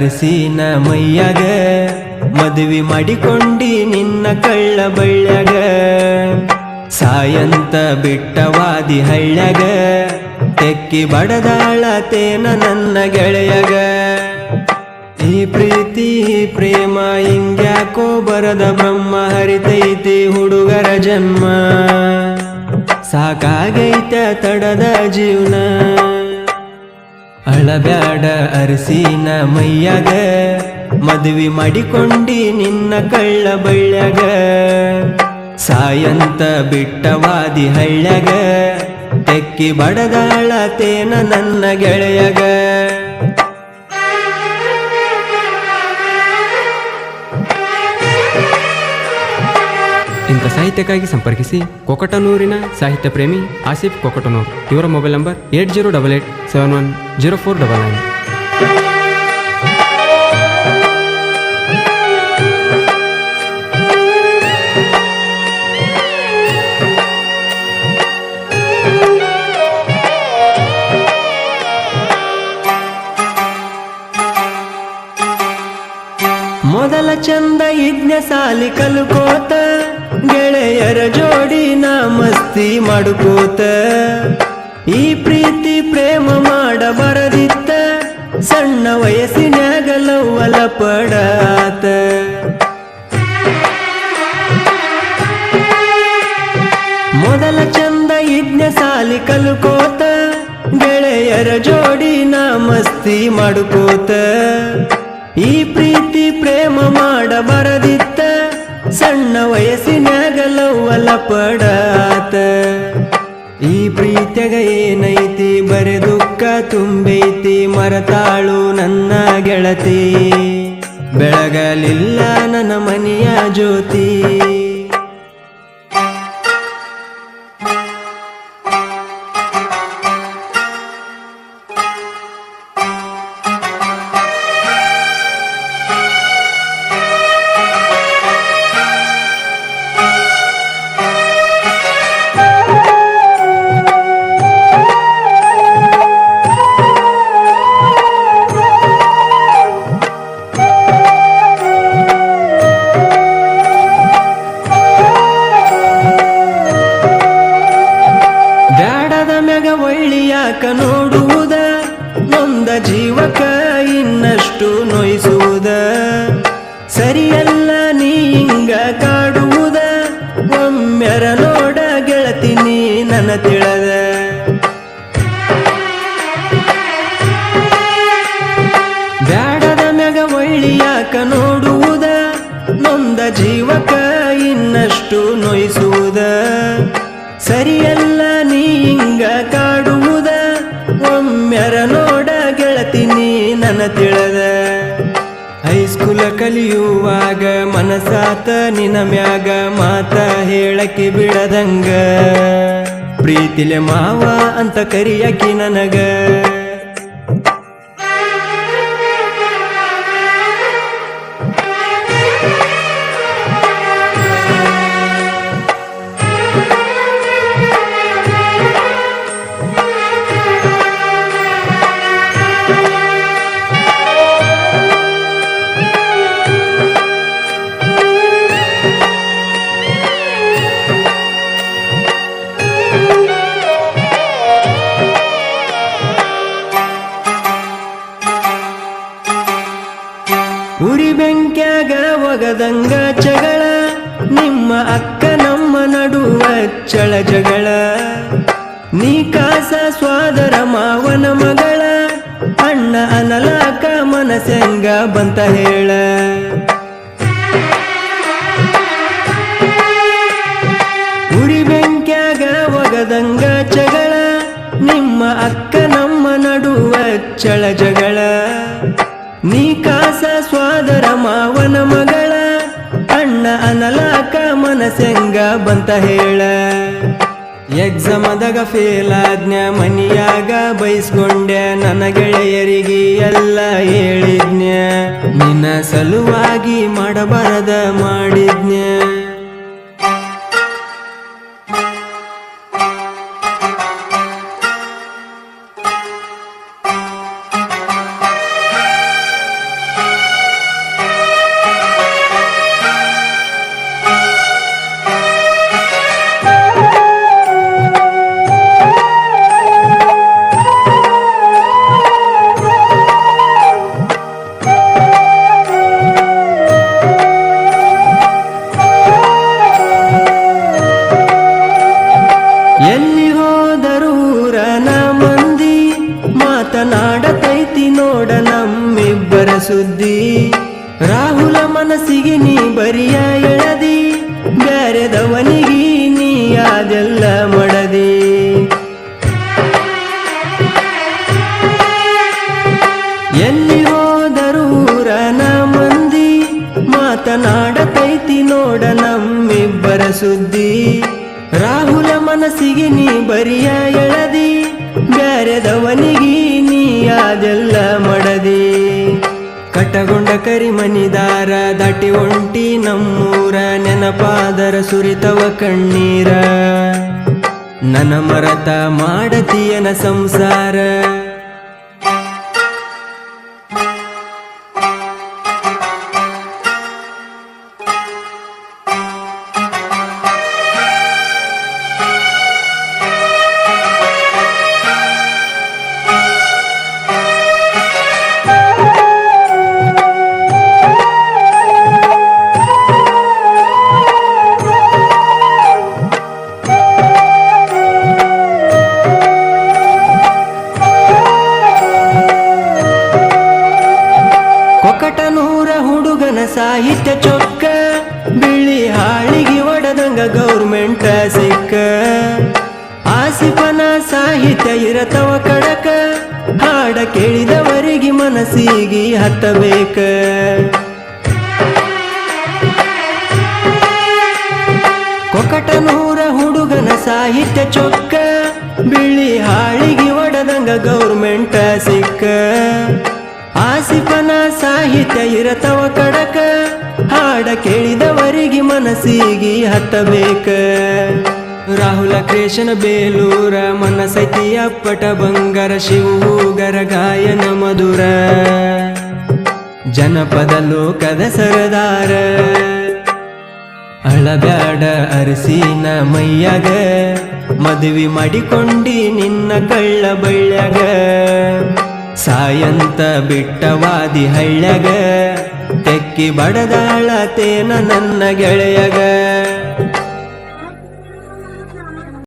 ಅರಸಿನ ಮೈಯಾಗ ಮದುವೆ ಮಾಡಿಕೊಂಡಿ ನಿನ್ನ ಕಳ್ಳ ಬಳ್ಳ್ಯಾಗ ಸಾಯಂತ ಬಿಟ್ಟವಾದಿ ಹಳ್ಳ್ಯಾಗ ತೆಕ್ಕಿ ಬಡದಾಳತೇನ ನನ್ನ ಗೆಳೆಯಗ ಈ ಪ್ರೀತಿ ಪ್ರೇಮ ಹಿಂಗ್ಯಾಕೋ ಬರದ ಬ್ರಹ್ಮ ಹರಿತೈತಿ ಹುಡುಗರ ಜನ್ಮ ಸಾಕಾಗೈತ ತಡದ ಜೀವನ ಅಳಬ್ಯಾಡ ಅರಸಿನ ಮೈಯಾಗ ಮದುವೆ ಮಾಡಿಕೊಂಡಿ ನಿನ್ನ ಕಳ್ಳ ಬಳ್ಳ್ಯಾಗ ಸಾಯಂತ ಬಿಟ್ಟವಾದಿ ಹಳ್ಳ್ಯಾಗ ತೆಕ್ಕಿ ಬಡದಾಳತೇನ ನನ್ನ ಗೆಳೆಯಗ ಇಂಥ ಸಾಹಿತ್ಯಕ್ಕಾಗಿ ಸಂಪರ್ಕಿಸಿ ಕೊಕಟನೂರಿನ ಸಾಹಿತ್ಯ ಪ್ರೇಮಿ ಆಸಿಫ್ ಕೊಕಟನೂರ್. ಇವರ ಮೊಬೈಲ್ ನಂಬರ್ 8088710499. ಮೊದಲ ಚಂದ ಇದ್ನ ಸಾಲಿ ಕಲ್ಕೋತ ಗೆಳೆಯರ ಜೋಡಿ ನಾ ಮಸ್ತಿ ಮಾಡ್ಕೋತ ಈ ಪ್ರೀತಿ ಪ್ರೇಮ ಮಾಡಬಾರದಿತ್ತ ಸಣ್ಣ ವಯಸ್ಸಿನ್ಯಾಗ ಲವ್ವಲ ಪಡಾತ ಮೊದಲ ಚಂದ ಇದ್ನ ಸಾಲಿ ಕಲ್ಕೋತ ಗೆಳೆಯರ ಜೋಡಿ ನಾ ಮಸ್ತಿ ಮಾಡ್ಕೋತ ಈ ಪ್ರೀತಿ ಪ್ರೇಮ ಮಾಡಬಾರದಿತ್ತ ಸಣ್ಣ ವಯಸ್ಸಿನ್ಯಾಗ ಲವ್ವಲ ಪಡಾತ ಈ ಪ್ರೀತ್ಯಾಗ ಏನೈತಿ ಬರೆ ದುಃಖ ತುಂಬೈತಿ ಮರತಾಳು ನನ್ನ ಗೆಳತಿ ಬೆಳಗಲಿಲ್ಲ ನನ್ನ ಮನೆಯ ಜ್ಯೋತಿ ಒಳ್ಳಿಯಾಕ ನೋಡುವುದ ನೊಂದ ಜೀವಕ ಇನ್ನಷ್ಟು ನೋಯಿಸುವುದ ಸರಿಯಲ್ಲ ನೀ ಹಿಂಗ ಕಾಡುವುದ ಒಮ್ಮೆರ ನೋಡ ಗೆಳತಿನಿ ನನ್ನ ತಿಳದ ಬ್ಯಾಡದ ಮ್ಯಾಗ ಒಳ್ಳಿಯಾಕ ನೋಡುವುದ ನೊಂದ ಜೀವಕ ಇನ್ನಷ್ಟು ನೋಯಿಸುವುದ ಸರಿಯಲ್ಲ ನೀ ಹಿಂಗ ಕಾಡುವುದ ಒಮ್ಮೆರ ನೋಡ ಗೆಳತಿನಿ ನನ್ನ ತಿಳದ ಹೈಸ್ಕೂಲ ಕಲಿಯುವಾಗ ಮನಸಾತ ನಿನ ಮ್ಯಾಗ ಮಾತ ಹೇಳಕ್ಕೆ ಬಿಡದಂಗ ಪ್ರೀತಿಲೆ ಮಾವ ಅಂತ ಕರಿಯಕಿ ನನಗ ಉರಿ ಬೆಂಕ್ಯಾಗ ಒಗದಂಗ ಜಗಳ ನಿಮ್ಮ ಅಕ್ಕ ನಮ್ಮ ನಡುವ ಚಳ ಜಗಳ ನೀ ಕಾಸ ಸ್ವಾದರ ಮಾವನ ಮಗಳ ಅಣ್ಣ ಅನಲಾಕ ಮನಸೆಂಗ ಬಂತ ಹೇಳ ಉರಿ ಬೆಂಕ್ಯಾಗ ಒಗದಂಗ ಜಗಳ ನಿಮ್ಮ ಅಕ್ಕ ನಮ್ಮ ನಡುವ ಚಳ ಜಗಳ ನೀ ಕಾಸ ಸ್ವಾದರ ಮಾವನ ಮಗಳ ಅಣ್ಣ ಅನಲಾಕ ಮನಸೆಂಗ ಬಂತ ಹೇಳ ಎಕ್ಸಾಮದಾಗ ಫೇಲ್ ಆದ್ನ್ಯ ಮನಿಯಾಗ ಬೈಸ್ಕೊಂಡೆ ನನ್ನ ಗೆಳೆಯರಿಗೆ ಎಲ್ಲ ಹೇಳಿದ್ನ್ಯ ನಿನ್ನ ಸಲುವಾಗಿ ಮಾಡಬಾರದ ಮಾಡಿದ್ನ್ಯ ಸುದ್ದಿ ರಾಹುಲ ಮನಸ್ಸಿಗೆ ನೀ ಬರಿಯ ಎಳದಿ ಬ್ಯಾರೆದವನಿಗಿ ನೀ ಅದೆಲ್ಲ ಮಡದಿ ಎಲ್ಲಿ ಹೋದರೂ ಊರನ ಮಂದಿ ಮಾತನಾಡತೈತಿ ನೋಡ ನಮ್ಮಿಬ್ಬರ ಸುದ್ದಿ ರಾಹುಲ ಮನಸ್ಸಿಗೆ ನೀ ಬರಿಯ ಎಳದಿ ಬ್ಯಾರೆದವನಿಗಿ ನೀ ಅದೆಲ್ಲ ಮಡದಿ ಕಟ್ಟಗೊಂಡ ಕರಿಮನಿದಾರ ದಾಟಿ ಒಂಟಿ ನಮ್ಮೂರ ನೆನಪಾದರ ಸುರಿತವ ಕಣ್ಣೀರ ನನ್ನ ಮರತ ಮಾಡತಿಯನ ಸಂಸಾರ ಕೊಕಟನೂರ ಹುಡುಗನ ಸಾಹಿತ್ಯ ಚೊಕ್ಕ ಬಿಳಿ ಹಾಳಿಗೆ ಒಡದಂಗ ಗೌರ್ಮೆಂಟ್ ಸಿಕ್ಕ ಆಸಿಫನ ಸಾಹಿತ್ಯ ಇರತವ ಕಡಕ ಹಾಡ ಕೇಳಿದವರಿಗೆ ಮನಸ್ಸಿಗೆ ಹತ್ತಬೇಕ ಕೊಕಟನೂರ ಹುಡುಗನ ಸಾಹಿತ್ಯ ಚೊಕ್ಕ ಬಿಳಿ ಹಾಳಿಗೆ ಒಡದಂಗ ಗೌರ್ಮೆಂಟ್ ಸಿಕ್ಕ ಆಸಿಫನ ಸಾಹಿತ್ಯ ಇರತವ ಕಡಕ ಹಾಡ ಕೇಳಿದವರಿಗೆ ಮನಸ್ಸಿಗೆ ಹತ್ತಬೇಕ ರಾಹುಲ ಕ್ರೇಶನ ಬೇಲೂರ ಮನಸೈತಿ ಅಪ್ಪಟ ಬಂಗಾರ ಶಿವೂಗರ ಗಾಯನ ಮಧುರ ಜನಪದ ಲೋಕದ ಸರದಾರ ಅಳಬ್ಯಾಡ ಅರಸಿನ ಮೈಯಾಗ ಮದುವೆ ಮಾಡಿಕೊಂಡಿ ನಿನ್ನ ಕಳ್ಳ ಬಳ್ಳ್ಯಾಗ ಸಾಯಂತ ಬಿಟ್ಟವಾದಿ ಹಳ್ಳ್ಯಾಗ ತೆಕ್ಕಿ ಬಡದಾಳತೇನ ನನ್ನ ಗೆಳೆಯಗ